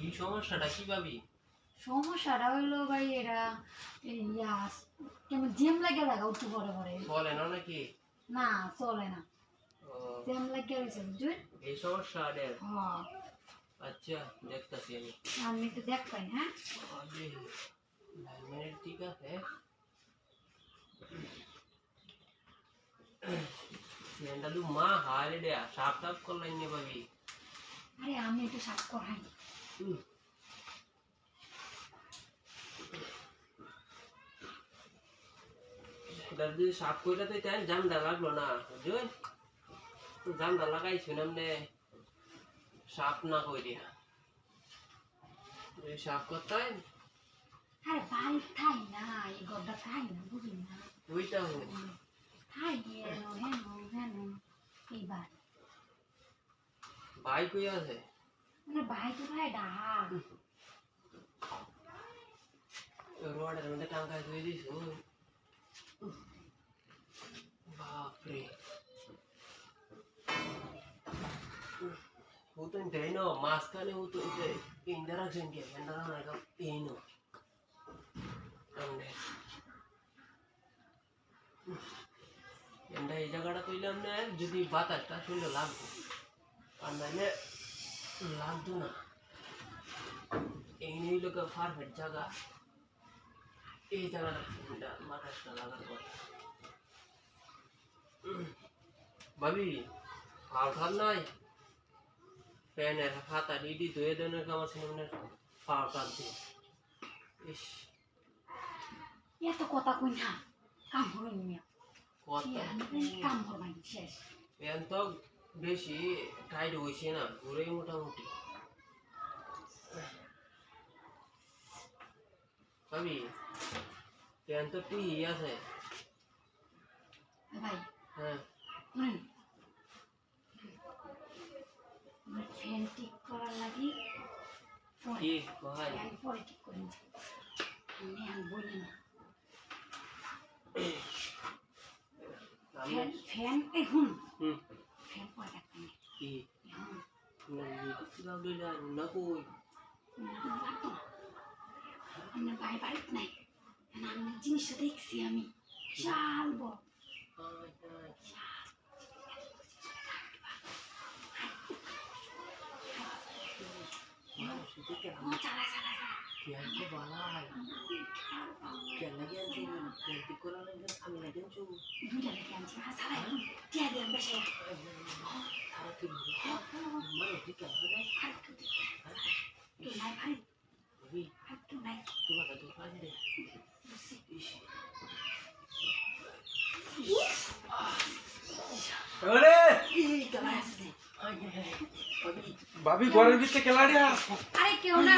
কি সমস্যাটা কি ভাবি? সমস্যাটা হইলো ভাই এরা কেমন জিম লাগে লাগা উঠতে পরে পরে চলে না নাকি? না চলে না, ও, জিম লাগে রয়েছে বুঝুন। এই সমস্যা আদের। হ্যাঁ আচ্ছা দেখতাছি আমি। আমি একটু দেখ পাই। হ্যাঁ আরে, 9 মিনিট ঠিক আছে। সেন্ডালু মা হারে দে সাপ সাপ করলাই নে ভাবি। আরে আমি একটু সাফ করাই। দাদু সাপ কইলা তো তাই জামদা লাগলো না বুঝুন। তো জামদা লাগাইছো নামনে সাপ না কই দিয়া। এই সাপ করতাই আরে ভাই থাই না, এই গড্ডা থাই না বুঝুন না। ওইটা হই। থাই হেন হেন এইবার ভাই কই আছে? মানে ভাই তো ভাই ডাহা রোডের মধ্যে টাঙ্গাই ধুয়ে দিছো। বাপরে, হুতুন দেই না মাঝখানে হুতুন দেই ইন্দারা জেনকে ইন্দারা না গা পেইনো আমনে এন্ডা এই জায়গাটা কইলাম না যদি বাতাসটা শুনলে লাগবে আর নাইলে লাগতো না। এই নিয়ে লোক পারফেক্ট জায়গা এই জায়গাটা বাতাসটা লাগার কথা। ভাবি ফাল ফাল নাই প্যানের খাতা ডিডি ধুয়ে দেনের কাম আছে মনে ফাল ফাল দিয়ে। ইস এত কথা কই না, কাম হলো নিয়া কথা কাম করবাই শেষ। প্যান তো বেশি টাইট হইছে না, ঘুরে মোটামুটি। ভাবি প্যান তো ঠিকই আছে। ভাই হ্যাঁ ফ্যান ঠিক করার লাগি কি ভাই আমি পরে ঠিক করি আমি বলি না। আমি ফ্যান এখন হুম ফ্যান পরে রাখবেন কি এখন না দিলে না কই আপনার ভাই বাড়িতে নাই, আমি জিনিসটা দেখছি আমি বিশাল বড় চালায় চালায় প্যানকে বালাই কেন লাগে আনছি প্যান ঠিক করা লাগে আমি লাগে আনছি দুইটা লেগে আনছি চালায় টিয়া দিয়ে বেশি সারা কি মানে ঠিক আছে না কেউ নাই ভাই ভাবি আর কেউ নাই তোমাকে তো কাজ রে अरे এই কাজ भाभी घरेर ভিতরে কেলাড়িয়া আরে কেউ না